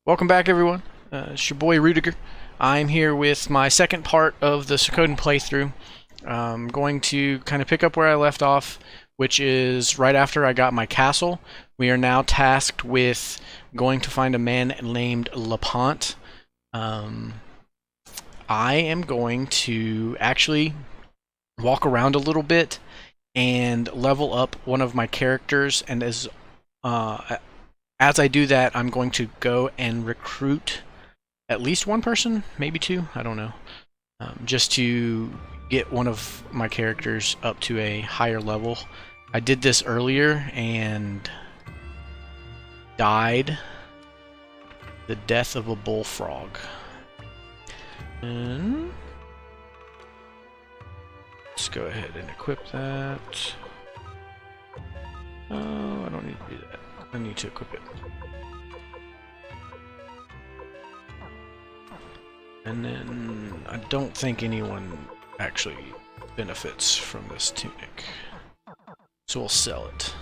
Welcome back, everyone. It's your boy Rudiger. I'm here with my second part of the Suikoden playthrough. I'm going to kind of pick up where I left off, which is right after I got my castle. We are now tasked with going to find a man named Lapont. I am going to actually walk around a little bit and level up one of my characters, and as I do that, I'm going to go and recruit at least one person, maybe two, I don't know, just to get one of my characters up to a higher level. I did this earlier and died the death of a bullfrog. And let's go ahead and equip that. Oh, I don't need to do that. I need to equip it. And then I don't think anyone actually benefits from this tunic, so we'll sell it.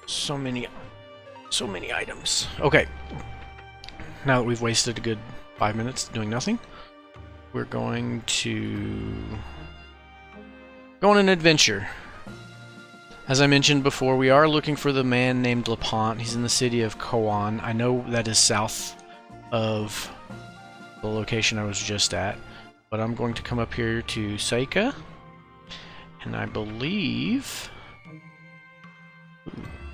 So many items. Okay. Now that we've wasted a good 5 minutes doing nothing, we're going to go on an adventure. As I mentioned before, we are looking for the man named Lapont. He's in the city of Koan. I know that is south of the location I was just at, but I'm going to come up here to Saika, and I believe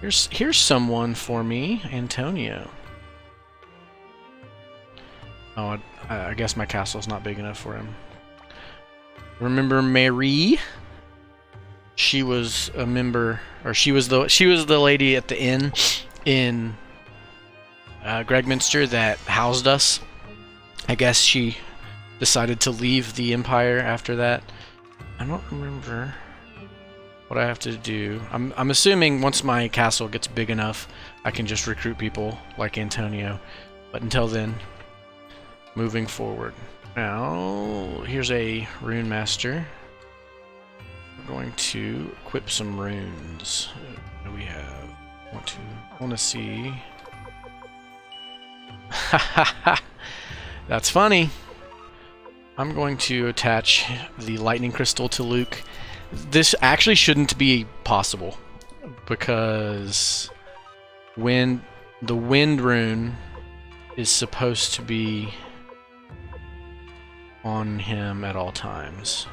here's someone for me, Antonio. Oh, I guess my castle's not big enough for him. Remember Mary? She was a member, or she was the lady at the inn in Gregminster that housed us. I guess she decided to leave the Empire after that. I don't remember what I have to do. I'm assuming once my castle gets big enough, I can just recruit people like Antonio. But until then, moving forward. Now, here's a rune master. We're going to equip some runes. What do we have? Want to see. That's funny. I'm going to attach the lightning crystal to Luke. This actually shouldn't be possible because when the wind rune is supposed to be on him at all times.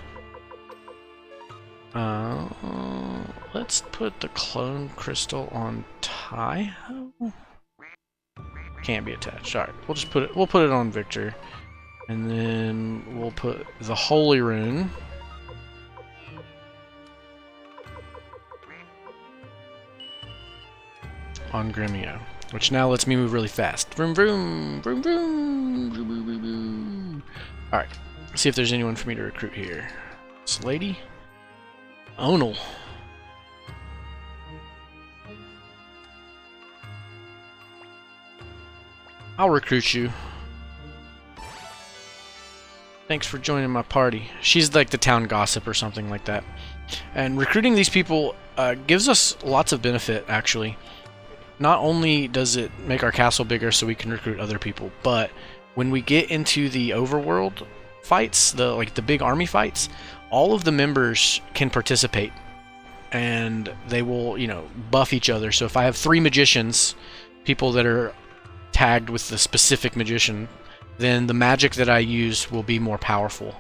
Let's put the clone crystal on Taiho. Can't be attached. Alright, we'll just put it on Victor. And then we'll put the holy rune on Gremio, which now lets me move really fast. Vroom vroom vroom vroom vroom vroom vroom vroom. Alright, let's see if there's anyone for me to recruit here. This lady? Onal. I'll recruit you. Thanks for joining my party. She's like the town gossip or something like that. And recruiting these people gives us lots of benefit, actually. Not only does it make our castle bigger so we can recruit other people, but when we get into the overworld fights, the big army fights, all of the members can participate, and they will, buff each other. So if I have 3 magicians, people that are tagged with the specific magician, then the magic that I use will be more powerful,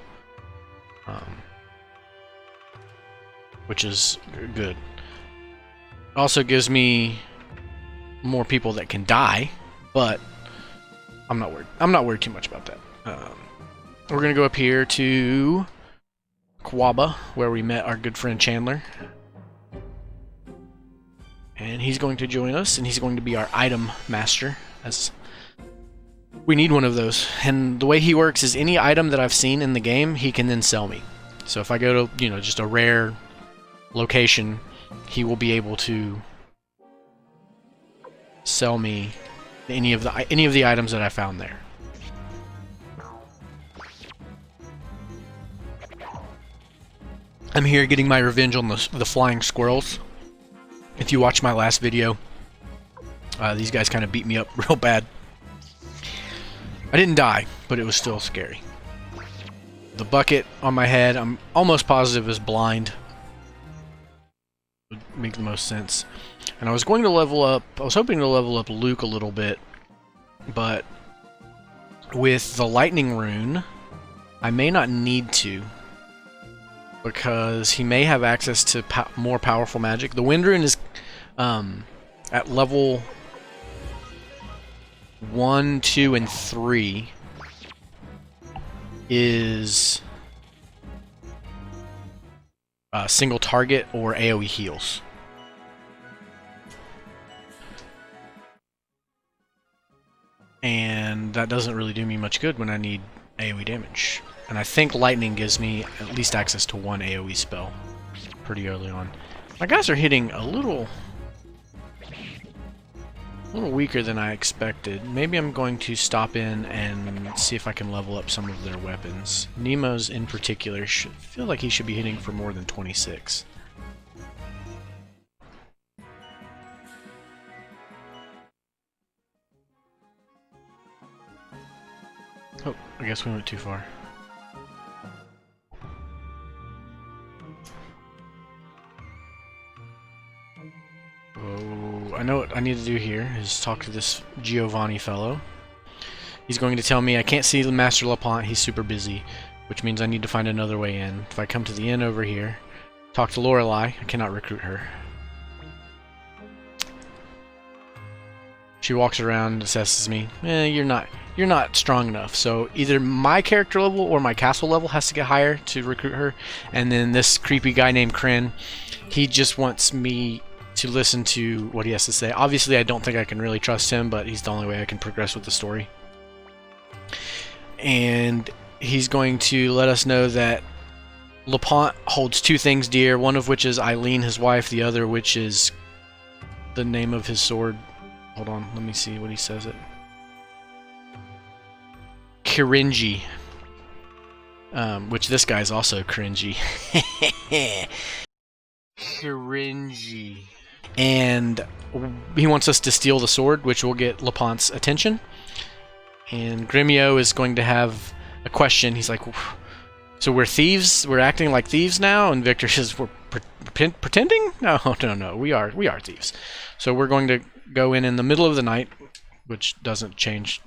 which is good. It also gives me more people that can die, but I'm not worried. I'm not worried too much about that. We're gonna go up here to Kawaba, where we met our good friend Chandler, and he's going to join us, and he's going to be our item master, as we need one of those. And the way he works is any item that I've seen in the game, he can then sell me. So if I go to, just a rare location, he will be able to sell me any of the items that I found there. I'm here getting my revenge on the flying squirrels. If you watch my last video, these guys kind of beat me up real bad. I didn't die, but it was still scary. The bucket on my head, I'm almost positive is blind. Would make the most sense. And I was going to level up, I was hoping to level up Luke a little bit, but with the lightning rune, I may not need to, because he may have access to more powerful magic. The wind rune is at level 1, 2, and 3 is single target or AoE heals. And that doesn't really do me much good when I need AoE damage. And I think lightning gives me at least access to one AoE spell pretty early on. My guys are hitting a little weaker than I expected. Maybe I'm going to stop in and see if I can level up some of their weapons. Nemo's in particular should feel like he should be hitting for more than 26. Oh, I guess we went too far. Oh, I know what I need to do here is talk to this Giovanni fellow. He's going to tell me I can't see the Master LaPont, he's super busy, which means I need to find another way in. If I come to the inn over here, talk to Lorelei, I cannot recruit her. She walks around, assesses me. You're not strong enough. So either my character level or my castle level has to get higher to recruit her. And then this creepy guy named Kryn, he just wants me to listen to what he has to say. Obviously, I don't think I can really trust him, but he's the only way I can progress with the story. And he's going to let us know that LaPont holds two things dear, one of which is Eileen, his wife, the other which is the name of his sword. Hold on, let me see what he says it. Cringy. Which this guy's also cringy. Cringy. And he wants us to steal the sword, which will get LaPont's attention. And Gremio is going to have a question. He's like, so we're thieves? We're acting like thieves now? And Victor says, we're pretending? No, we are thieves. So we're going to go in the middle of the night, which doesn't change,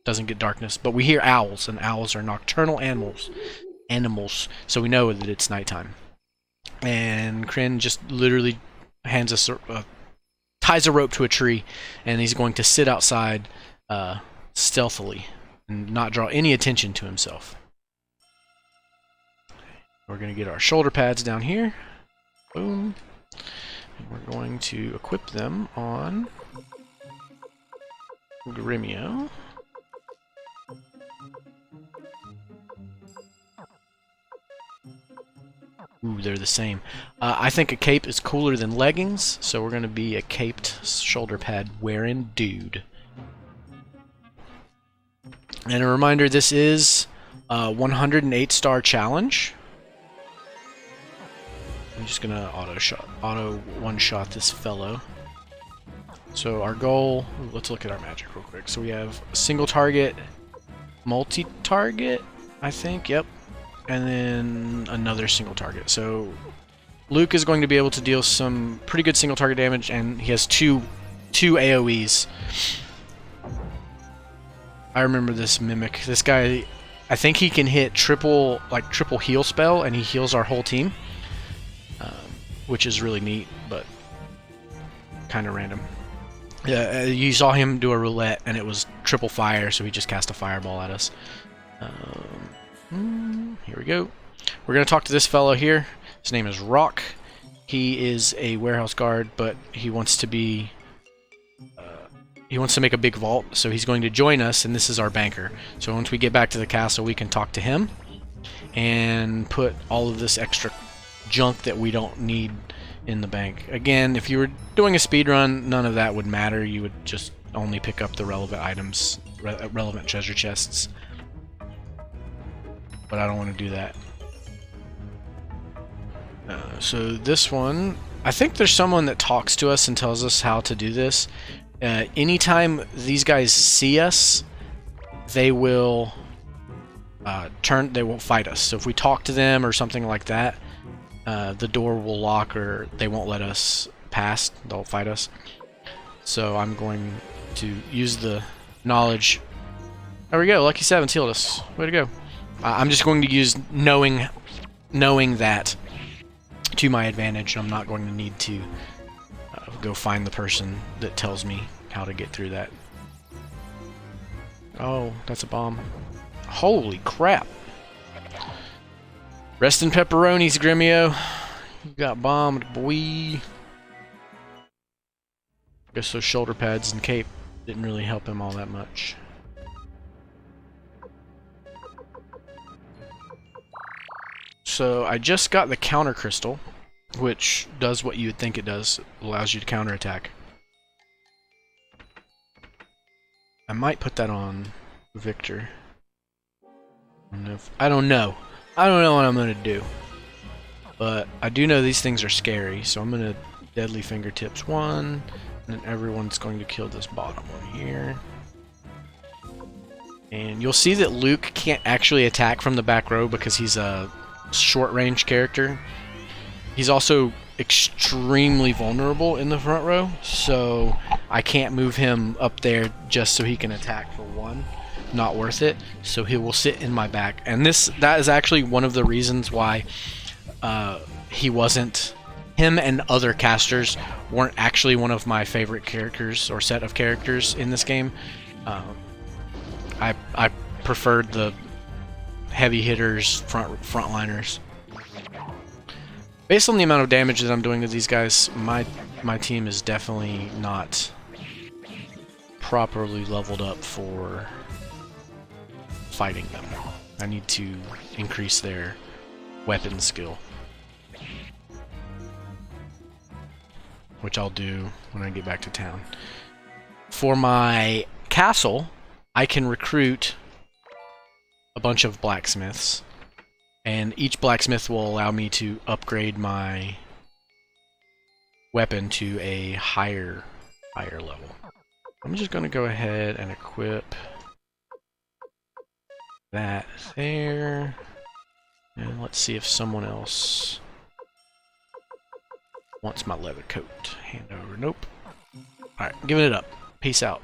doesn't get darkness, but we hear owls, and owls are nocturnal animals, so we know that it's nighttime. And Kryn just literally hands us ties a rope to a tree, and he's going to sit outside stealthily and not draw any attention to himself. We're going to get our shoulder pads down here. Boom. And we're going to equip them on Gremio. Ooh, they're the same. I think a cape is cooler than leggings, so we're going to be a caped shoulder pad wearing dude. And a reminder, this is a 108-star challenge. I'm just gonna auto one-shot this fellow. So our goal, let's look at our magic real quick. So we have single target, multi-target, I think, yep. And then another single target. So Luke is going to be able to deal some pretty good single target damage, and he has two AoEs. I remember this mimic. This guy, I think he can hit triple heal spell, and he heals our whole team. Which is really neat, but kind of random. You saw him do a roulette, and it was triple fire, so he just cast a fireball at us. Here we go. We're going to talk to this fellow here. His name is Rock. He is a warehouse guard, but he wants to be... he wants to make a big vault, so he's going to join us, and this is our banker. So once we get back to the castle, we can talk to him and put all of this extra junk that we don't need in the bank. Again, if you were doing a speed run, none of that would matter. You would just only pick up the relevant items, relevant treasure chests. But I don't want to do that. So this one, I think there's someone that talks to us and tells us how to do this. Anytime these guys see us, they will they won't fight us. So if we talk to them or something like that, the door will lock or they won't let us pass. They'll fight us. So I'm going to use the knowledge. There we go. Lucky 7's healed us. Way to go. I'm just going to use knowing that to my advantage. I'm not going to need to go find the person that tells me how to get through that. Oh, that's a bomb. Holy crap. Rest in pepperonis, Gremio. You got bombed, boy. Guess those shoulder pads and cape didn't really help him all that much. So I just got the counter crystal, which does what you would think it does. It allows you to counterattack. I might put that on Victor. I don't know. I don't know what I'm gonna do. But I do know these things are scary, so I'm gonna Deadly Fingertips 1, and then everyone's going to kill this bottom one here. And you'll see that Luke can't actually attack from the back row because he's a short-range character. He's also extremely vulnerable in the front row, so I can't move him up there just so he can attack for one. Not worth it. So he will sit in my back, and that is actually one of the reasons why him and other casters weren't actually one of my favorite characters or set of characters in this game. I preferred the heavy hitters, frontliners. Based on the amount of damage that I'm doing to these guys, my team is definitely not properly leveled up for fighting them. I need to increase their weapon skill, which I'll do when I get back to town. For my castle, I can recruit a bunch of blacksmiths, and each blacksmith will allow me to upgrade my weapon to a higher level. I'm just going to go ahead and equip that there, and let's see if someone else wants my leather coat. Hand over. Nope. Alright, giving it up. Peace out.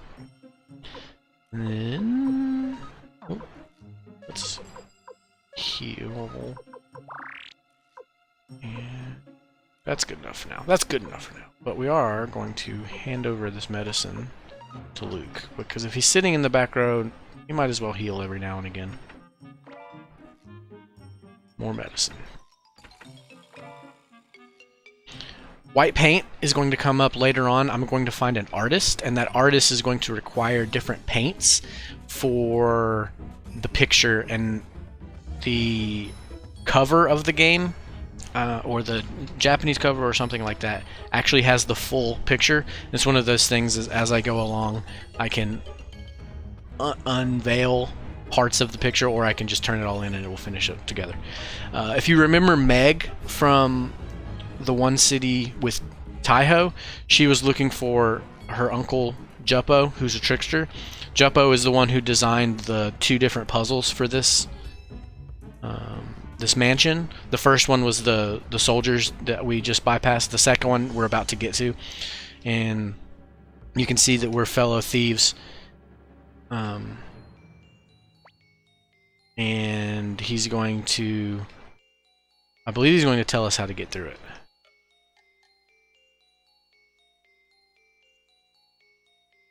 And then let's heal. And that's good enough for now. That's good enough for now. But we are going to hand over this medicine to Luke, because if he's sitting in the back row, he might as well heal every now and again. More medicine. White paint is going to come up later on. I'm going to find an artist, and that artist is going to require different paints for the picture, and the cover of the game, or the Japanese cover or something like that, actually has the full picture. It's one of those things as I go along, I can unveil parts of the picture, or I can just turn it all in and it will finish it together. If you remember Meg from the one city with Taiho, she was looking for her uncle Juppo, who's a trickster. Juppo is the one who designed the 2 different puzzles for this this mansion. The first one was the soldiers that we just bypassed. The second one we're about to get to, and you can see that we're fellow thieves. And he's going to, I believe he's going to tell us how to get through it.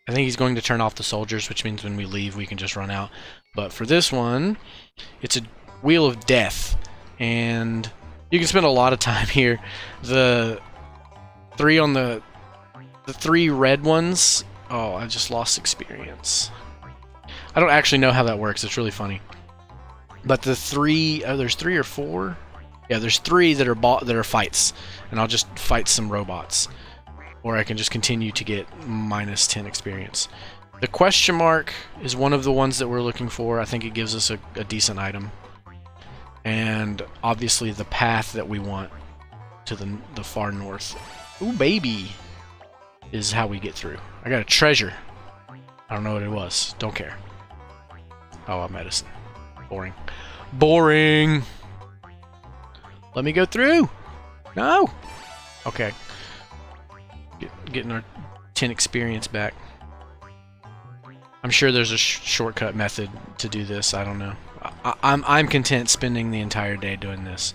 I think he's going to turn off the soldiers, which means when we leave we can just run out. But for this one, it's a Wheel of Death, and you can spend a lot of time here. The 3 red ones, oh, I just lost experience. I don't actually know how that works. It's really funny. But the 3, there's 3 or 4. Yeah, there's 3 that are fights, and I'll just fight some robots, or I can just continue to get minus 10 experience. The question mark is one of the ones that we're looking for. I think it gives us a decent item, and obviously the path that we want to the far north. Ooh, baby, is how we get through. I got a treasure. I don't know what it was. Don't care. Oh, a medicine. Boring. Boring! Let me go through! No! Okay. Getting our 10 experience back. I'm sure there's a shortcut method to do this. I don't know. I'm content spending the entire day doing this.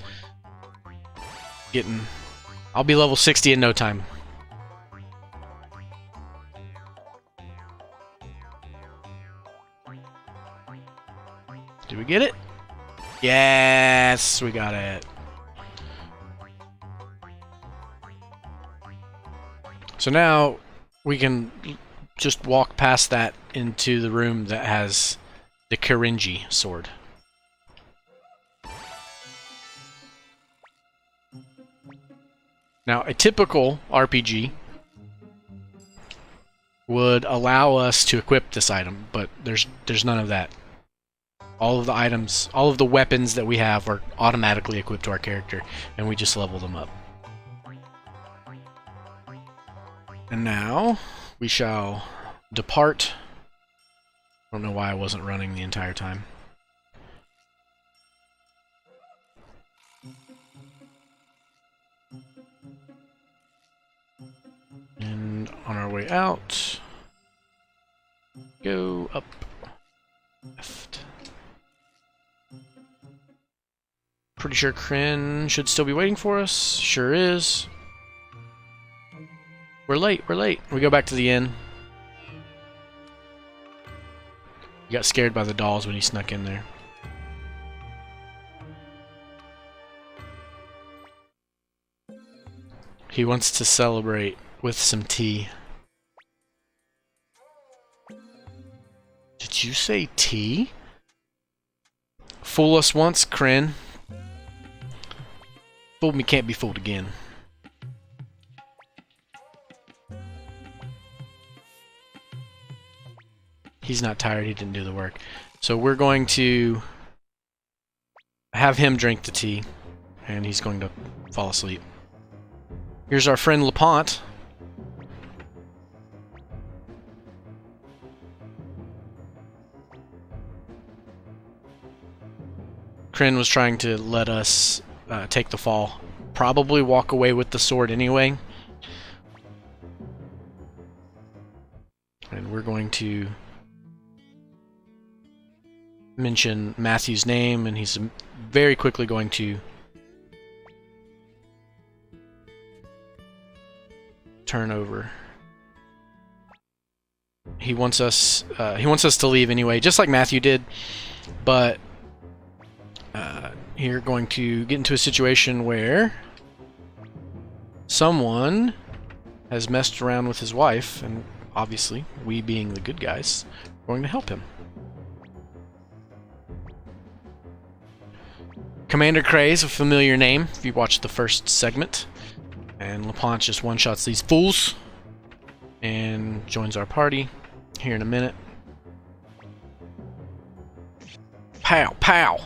I'll be level 60 in no time. Did we get it? Yes, we got it. So now we can just walk past that into the room that has the Kirinji sword. Now, a typical RPG would allow us to equip this item, but there's none of that. All of the items, all of the weapons that we have are automatically equipped to our character, and we just level them up. And now, we shall depart. I don't know why I wasn't running the entire time. And on our way out, go up, left. Pretty sure Kryn should still be waiting for us. Sure is. We're late, we're late. We go back to the inn. You got scared by the dolls when he snuck in there. He wants to celebrate with some tea. Did you say tea? Fool us once, Kryn. Fooled me can't be fooled again. He's not tired, he didn't do the work. So we're going to have him drink the tea, and he's going to fall asleep. Here's our friend LaPont. Kryn was trying to let us take the fall. Probably walk away with the sword anyway. And we're going to mention Matthew's name, and he's very quickly going to turn over. He wants us to leave anyway, just like Matthew did, but you're going to get into a situation where someone has messed around with his wife, and obviously, we being the good guys, are going to help him. Commander Craze, a familiar name if you watched the first segment. And LaPont just one-shots these fools and joins our party here in a minute. Pow, pow!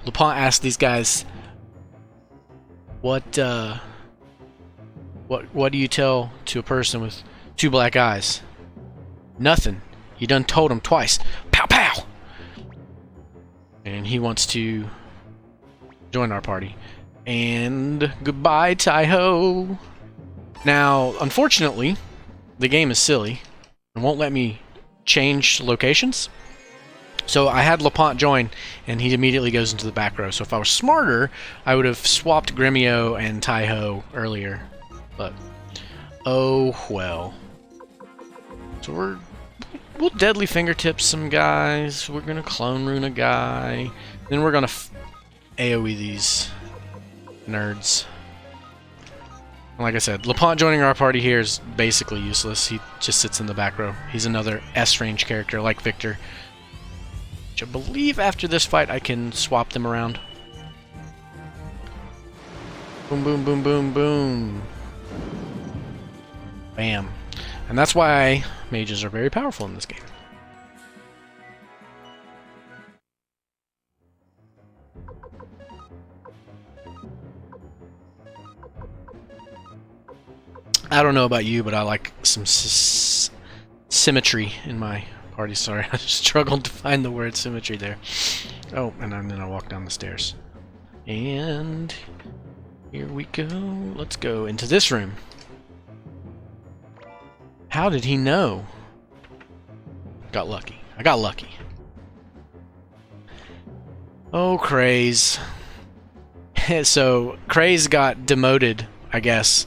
LaPont asked these guys, what do you tell to a person with two black eyes? Nothing. You done told him twice. Pow, pow! And he wants to join our party. And goodbye, Tai-Ho! Now, unfortunately, the game is silly and won't let me change locations. So I had LaPont join, and he immediately goes into the back row. So if I was smarter, I would have swapped Gremio and Tai-Ho earlier. But, oh well. So we'll Deadly Fingertips some guys. We're gonna Clone Rune a guy. Then we're gonna AoE these nerds. Like I said, LaPont joining our party here is basically useless. He just sits in the back row. He's another S-range character like Victor. Which I believe after this fight I can swap them around. Boom, boom, boom, boom, boom. Bam. And that's why mages are very powerful in this game. I don't know about you, but I like some symmetry in my party. Sorry, I struggled to find the word symmetry there. Oh, and then I walk down the stairs. And here we go. Let's go into this room. How did he know? Got lucky. I got lucky. Oh, Craze. So, Craze got demoted, I guess,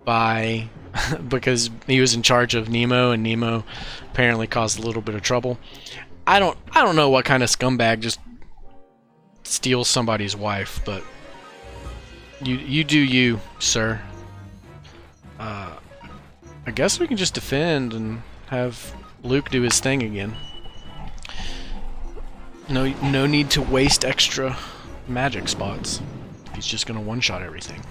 by... because he was in charge of Nemo, and Nemo apparently caused a little bit of trouble. I don't know what kind of scumbag just steals somebody's wife, but you do you, sir. I guess we can just defend and have Luke do his thing again. No need to waste extra magic spots. He's just gonna one-shot everything.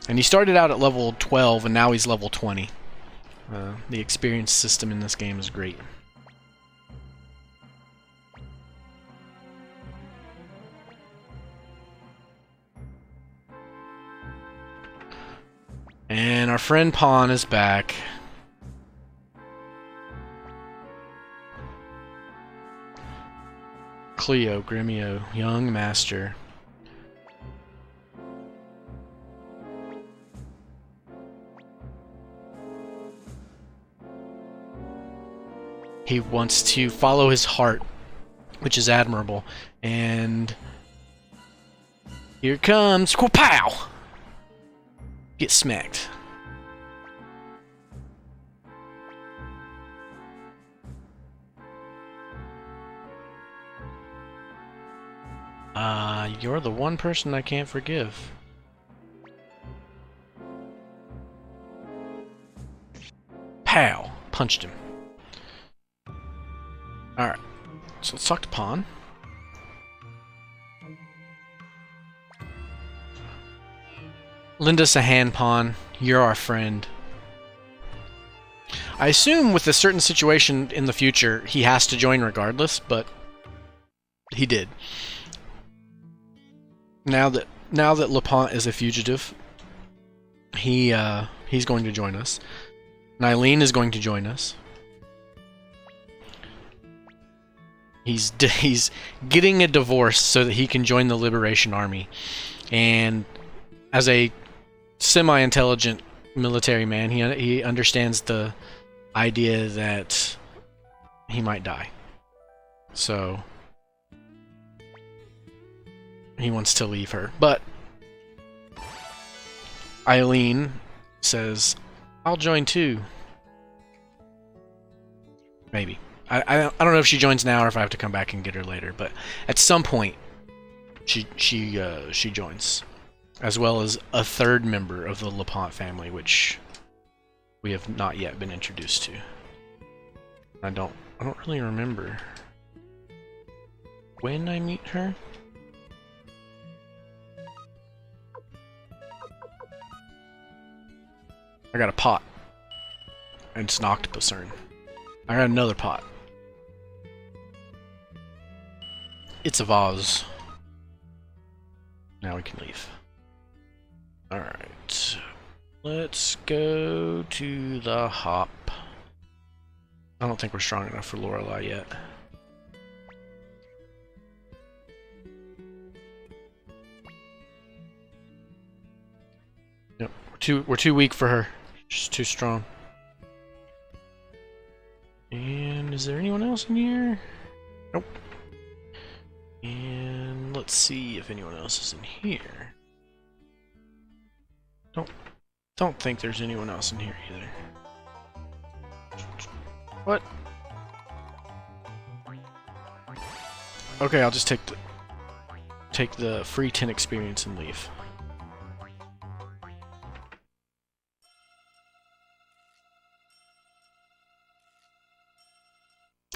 And he started out at level 12, and now he's level 20. The experience system in this game is great. And our friend Pawn is back. Cleo, Gremio, young master. He wants to follow his heart, which is admirable. And here comes Pow! Get smacked. You're the one person I can't forgive. Pow! Punched him. Alright, so let's talk to Pawn. Lend us a hand, Pawn. You're our friend. I assume with a certain situation in the future, he has to join regardless, but he did. Now that LePont is a fugitive, he's going to join us. And Eileen is going to join us. He's getting a divorce so that he can join the Liberation Army. And as a semi-intelligent military man, he understands the idea that he might die. So he wants to leave her. But Eileen says, I'll join too. Maybe. I don't know if she joins now or if I have to come back and get her later, but at some point she joins, as well as a third member of the LePont family, which we have not yet been introduced to. I don't really remember when I meet her. I got a pot. And it's an octopus urn. I got another pot. It's a vase. Now we can leave. Alright. Let's go to the hop. I don't think we're strong enough for Lorelei yet. Yep, we're too weak for her. She's too strong. And is there anyone else in here? Nope. And let's see if anyone else is in here. Don't think there's anyone else in here either. What? Okay, I'll just take the free 10 experience and leave.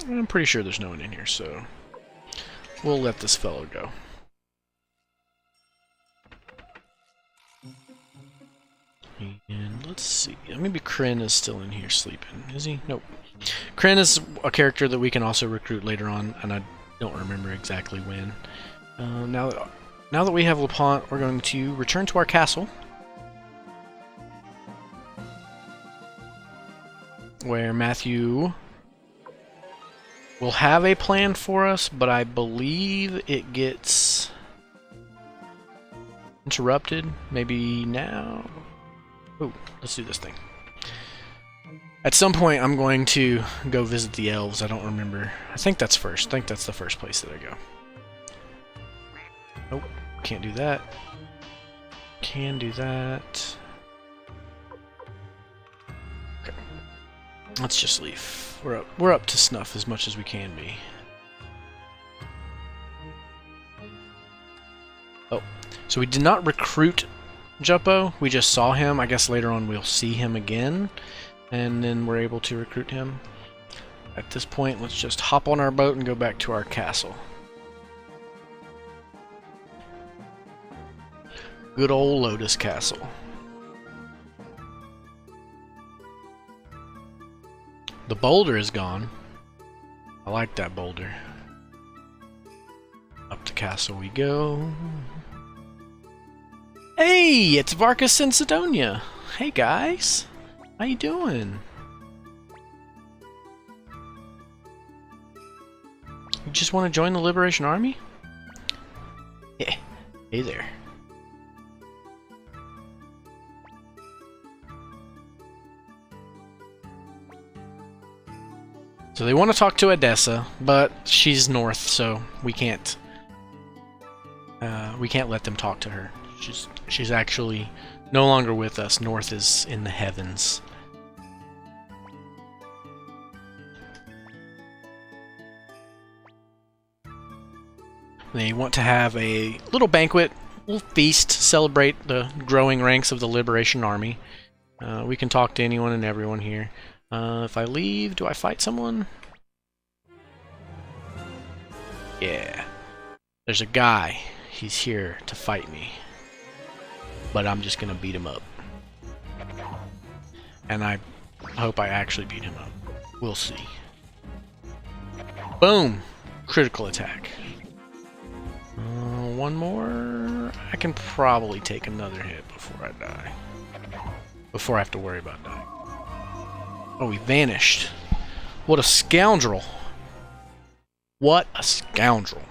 I'm pretty sure there's no one in here, so we'll let this fellow go. And let's see. Maybe Kryn is still in here sleeping. Is he? Nope. Kryn is a character that we can also recruit later on, and I don't remember exactly when. Now that we have LePont, we're going to return to our castle where Matthew will have a plan for us, but I believe it gets interrupted. Maybe now? Oh, let's do this thing. At some point, I'm going to go visit the elves. I don't remember. I think that's first. I think that's the first place that I go. Nope, can't do that. Can do that. Okay, let's just leave. We're up to snuff as much as we can be. Oh, so we did not recruit Juppo. We just saw him. I guess later on we'll see him again, and then we're able to recruit him. At this point, let's just hop on our boat and go back to our castle. Good old Lotus Castle. The boulder is gone. I like that boulder. Up the castle we go. Hey, it's Varkas and Sidonia. Hey guys, how you doing? You just want to join the Liberation Army? Yeah. Hey there. So they want to talk to Edessa, but she's north, so we can't let them talk to her. She's actually no longer with us. North is in the heavens. They want to have a little banquet, a little feast, celebrate the growing ranks of the Liberation Army. We can talk to anyone and everyone here. If I leave, do I fight someone? Yeah. There's a guy. He's here to fight me. But I'm just gonna beat him up. And I hope I actually beat him up. We'll see. Boom! Critical attack. One more. I can probably take another hit before I die. Before I have to worry about dying. Oh, he vanished. What a scoundrel. What a scoundrel.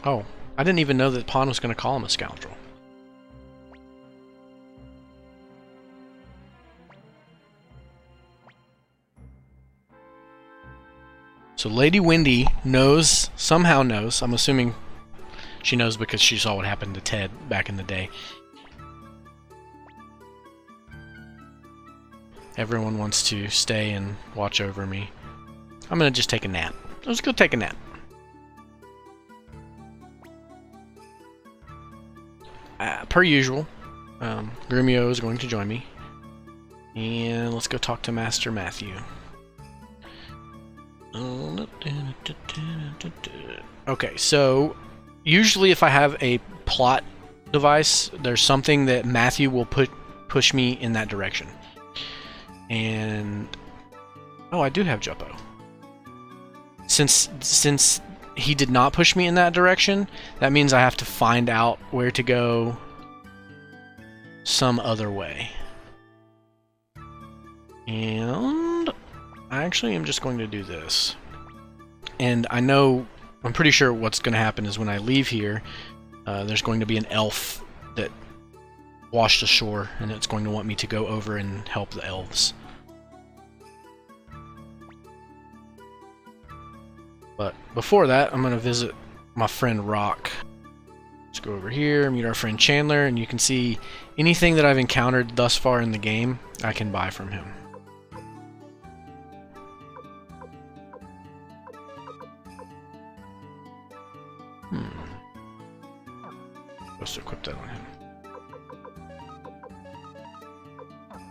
Oh, I didn't even know that Pawn was going to call him a scoundrel. So Lady Wendy knows, somehow knows, I'm assuming she knows because she saw what happened to Ted back in the day. Everyone wants to stay and watch over me. I'm gonna just take a nap. Let's go take a nap. Per usual, Grumio is going to join me. And let's go talk to Master Matthew. Okay, so usually if I have a plot device, there's something that Matthew will push me in that direction. And oh, I do have Juppo. Since he did not push me in that direction, that means I have to find out where to go some other way. And I actually am just going to do this. And I'm pretty sure what's going to happen is when I leave here, there's going to be an elf that washed ashore, and it's going to want me to go over and help the elves. But before that, I'm going to visit my friend Rock. Let's go over here, meet our friend Chandler, and you can see anything that I've encountered thus far in the game, I can buy from him. Supposed to equip that on him.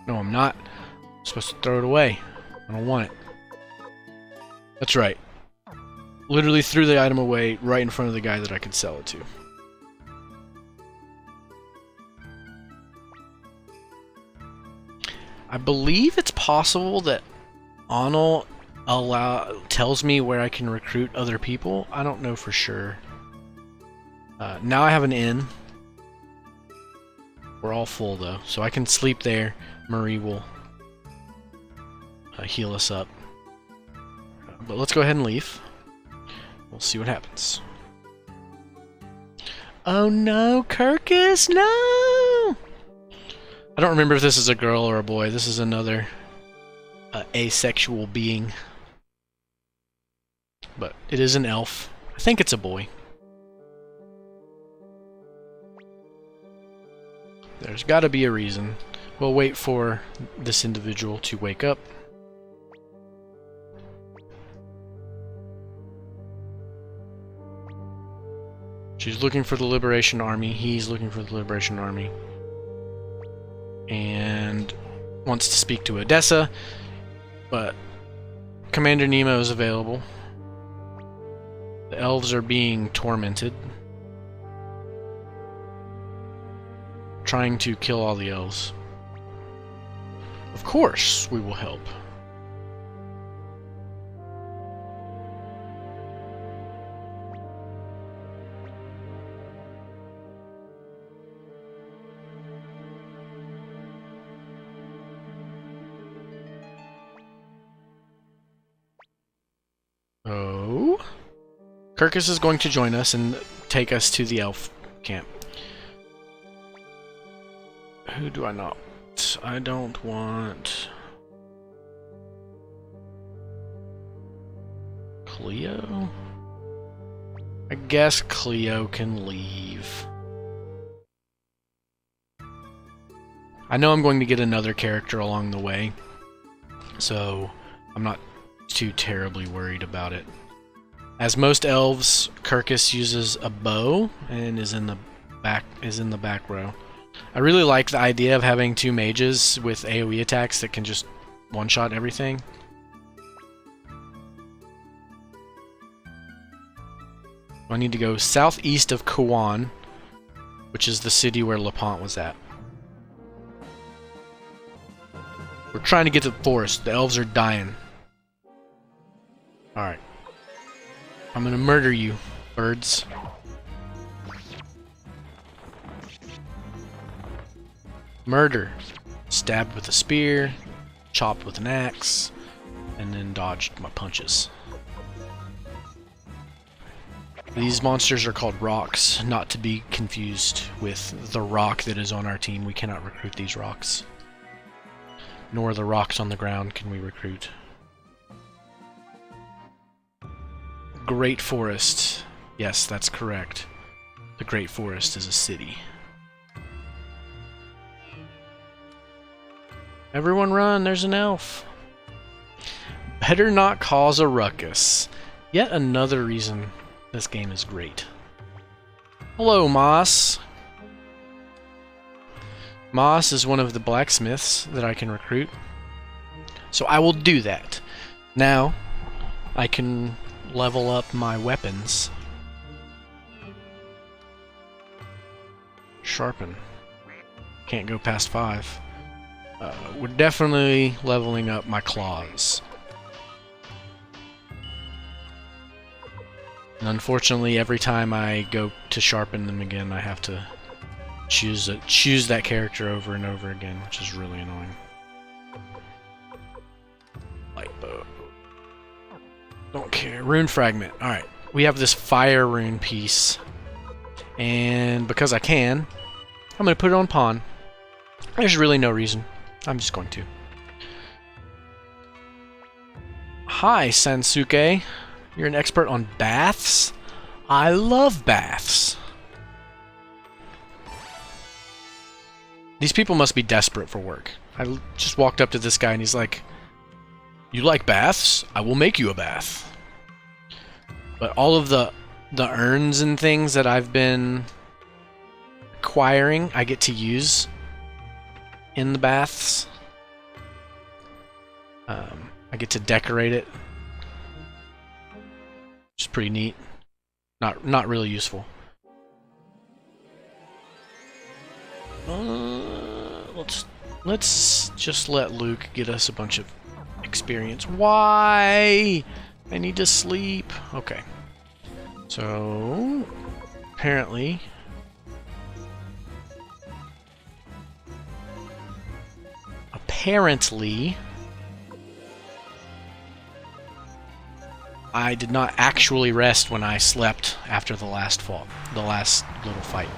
No, I'm not. I'm supposed to throw it away. I don't want it. That's right. Literally threw the item away right in front of the guy that I could sell it to. I believe it's possible that Anil tells me where I can recruit other people. I don't know for sure. Now I have an inn. We're all full though, so I can sleep there. Marie will heal us up. But let's go ahead and leave. We'll see what happens. Oh no, Kirkus, no! I don't remember if this is a girl or a boy. This is another asexual being. But it is an elf. I think it's a boy. There's got to be a reason. We'll wait for this individual to wake up. She's looking for the Liberation Army. He's looking for the Liberation Army. And wants to speak to Odessa, but Commander Nemo is available. The elves are being tormented. Trying to kill all the elves. Of course, we will help. Oh, Kirkus is going to join us and take us to the elf camp. Who do I not? I don't want Cleo. I guess Cleo can leave. I know I'm going to get another character along the way, so I'm not too terribly worried about it. As most elves, Kirkus uses a bow and is in the back row. I really like the idea of having two mages with AoE attacks that can just one-shot everything. I need to go southeast of Kuan, which is the city where LaPont was at. We're trying to get to the forest. The elves are dying. Alright. I'm gonna murder you, birds. Murder. Stabbed with a spear, chopped with an axe, and then dodged my punches. These monsters are called rocks, not to be confused with the rock that is on our team. We cannot recruit these rocks. Nor the rocks on the ground can we recruit. Great Forest. Yes, that's correct. The Great Forest is a city. Everyone run, there's an elf. Better not cause a ruckus. Yet another reason this game is great. Hello, Moss. Moss is one of the blacksmiths that I can recruit. So I will do that. Now, I can level up my weapons. Sharpen. Can't go past 5. We're definitely leveling up my claws. And unfortunately, every time I go to sharpen them again, I have to choose that character over and over again, which is really annoying. Light bow. Don't care. Rune fragment. Alright. We have this fire rune piece. And because I can, I'm going to put it on pawn. There's really no reason. I'm just going to. Hi, Sansuke. You're an expert on baths? I love baths. These people must be desperate for work. I just walked up to this guy and he's like, "You like baths? I will make you a bath." But all of the urns and things that I've been acquiring, I get to use in the baths. I get to decorate it. Which is pretty neat. Not really useful. Let's just let Luke get us a bunch of experience. Why? I need to sleep. Okay. So apparently a apparently I did not actually rest when I slept after the last little fight.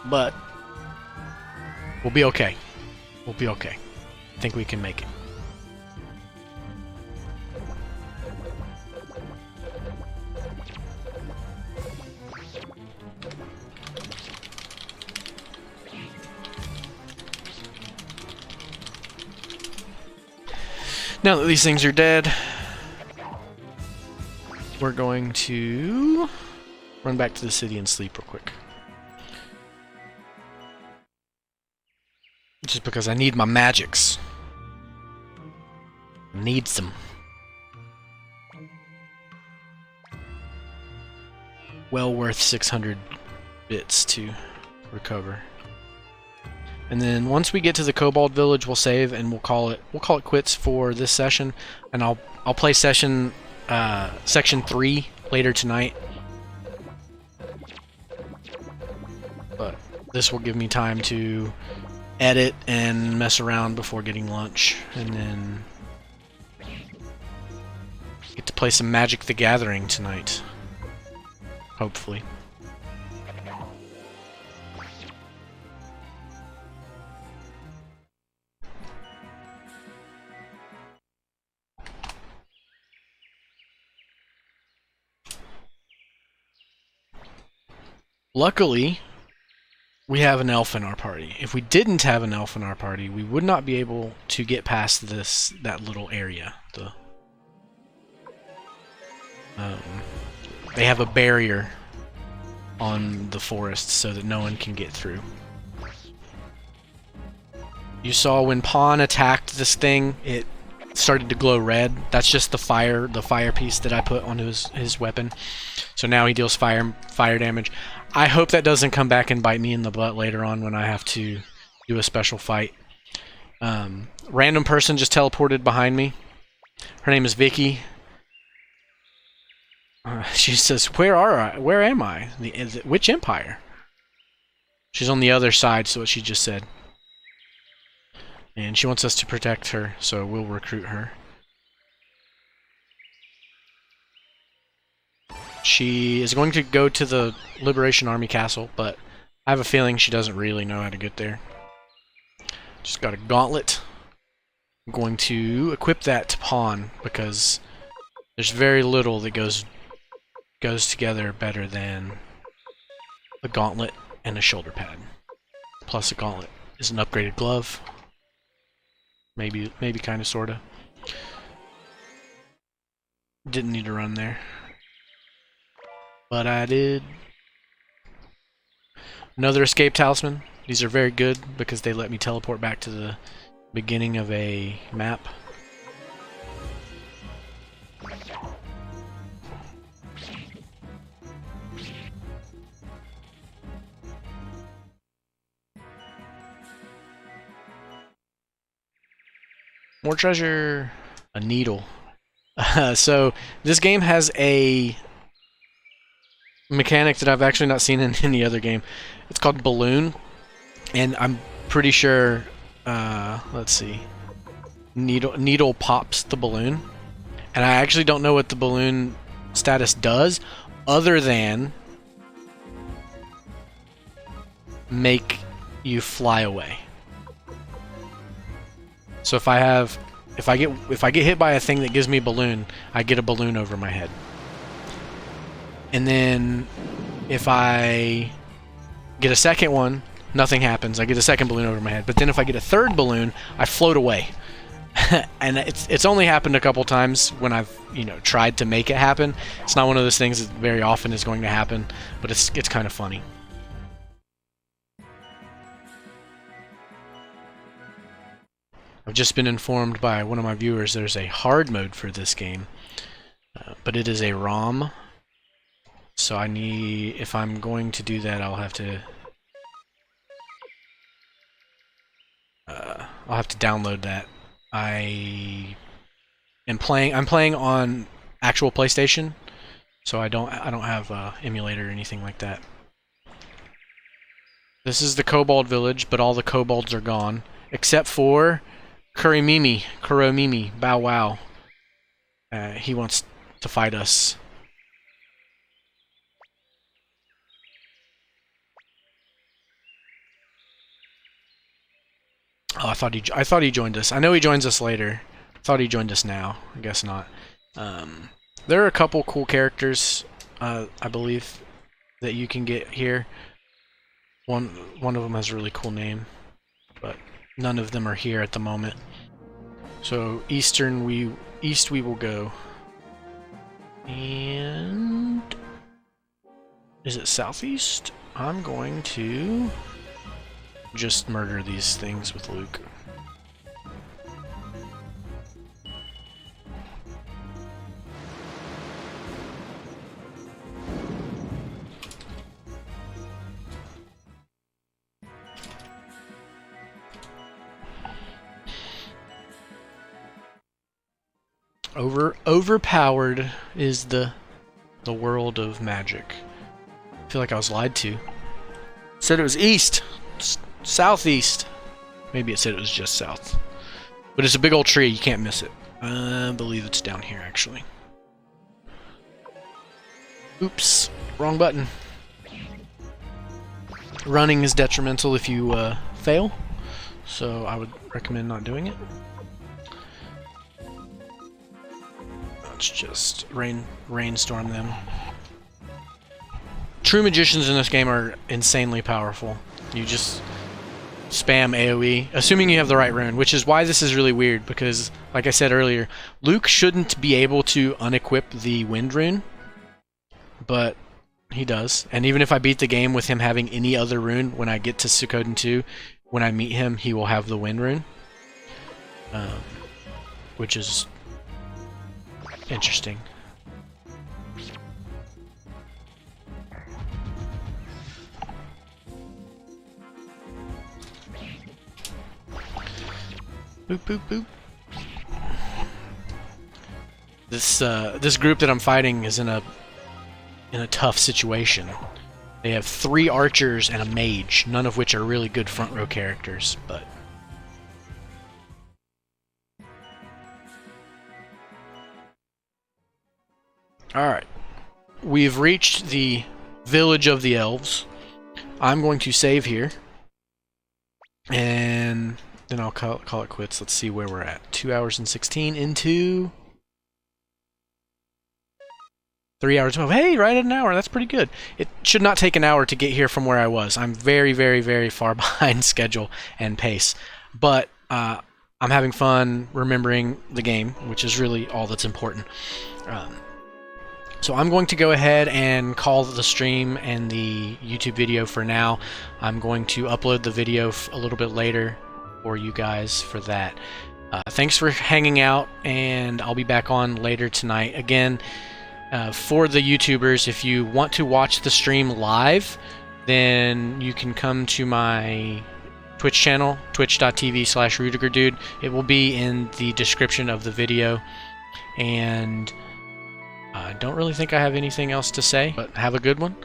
But we'll be okay. We'll be okay. I think we can make it. Now that these things are dead, we're going to run back to the city and sleep real quick. Just because I need my magics. Needs them. Well worth 600 bits to recover. And then once we get to the Kobold Village, we'll save and we'll call it quits for this session. And I'll play section 3 later tonight. But this will give me time to edit and mess around before getting lunch, and then get to play some Magic the Gathering tonight. Hopefully. Luckily, we have an elf in our party. If we didn't have an elf in our party, we would not be able to get past that little area. They have a barrier on the forest so that no one can get through. You saw when Pawn attacked this thing, it started to glow red. That's just the fire piece that I put onto his weapon. So now he deals fire damage. I hope that doesn't come back and bite me in the butt later on when I have to do a special fight. Random person just teleported behind me. Her name is Vicky. She says, "Where am I? Which empire?" She's on the other side, so what she just said. And she wants us to protect her, so we'll recruit her. She is going to go to the Liberation Army Castle, but I have a feeling she doesn't really know how to get there. Just got a gauntlet. I'm going to equip that to Pawn, because there's very little that goes together better than a gauntlet and a shoulder pad. Plus a gauntlet is an upgraded glove. Maybe kind of, sort of. Didn't need to run there. But I did. Another escape talisman. These are very good because they let me teleport back to the beginning of a map. More treasure. A needle. So this game has a mechanic that I've actually not seen in any other game. It's called balloon, and I'm pretty sure, let's see, needle pops the balloon, and I actually don't know what the balloon status does other than make you fly away. So if I get hit by a thing that gives me a balloon, I get a balloon over my head. And then if I get a second one, nothing happens. I get a second balloon over my head. But then if I get a third balloon, I float away. And it's only happened a couple times when I've tried to make it happen. It's not one of those things that very often is going to happen, but it's kind of funny. I've just been informed by one of my viewers there's a hard mode for this game, but it is a ROM. So if I'm going to do that, I'll have to download that. I'm playing on actual PlayStation, so I don't have emulator or anything like that. This is the kobold village, but all the kobolds are gone. Except for Kuromimi, Bow Wow. He wants to fight us. Oh, I thought he joined us. I know he joins us later. I thought he joined us now. I guess not. There are a couple cool characters, I believe, that you can get here. One of them has a really cool name, but none of them are here at the moment. So east we will go. And is it southeast? I'm going to just murder these things with Luke. Overpowered is the world of magic. I feel like I was lied to. It said it was east, southeast. Maybe it said it was just south. But it's a big old tree. You can't miss it. I believe it's down here actually. Oops, wrong button. Running is detrimental if you fail, so I would recommend not doing it. Let's just rainstorm them. True magicians in this game are insanely powerful. You just spam AoE, assuming you have the right rune, which is why this is really weird, because, like I said earlier, Luke shouldn't be able to unequip the wind rune, but he does. And even if I beat the game with him having any other rune, when I get to Suikoden 2, when I meet him, he will have the wind rune. Which is interesting. Boop boop boop. This group that I'm fighting is in a tough situation. They have 3 archers and a mage, none of which are really good front row characters, but alright. We've reached the village of the elves. I'm going to save here. And then I'll call it quits. Let's see where we're at. 2 hours and 16 into 3 hours 12. Hey, right at an hour. That's pretty good. It should not take an hour to get here from where I was. I'm very, very, very far behind schedule and pace. But I'm having fun remembering the game, which is really all that's important. So I'm going to go ahead and call the stream and the YouTube video for now. I'm going to upload the video a little bit later for you guys for that. Thanks for hanging out, and I'll be back on later tonight. Again, for the YouTubers, if you want to watch the stream live, then you can come to my Twitch channel, twitch.tv/RudigerDude. It will be in the description of the video. And I don't really think I have anything else to say, but have a good one.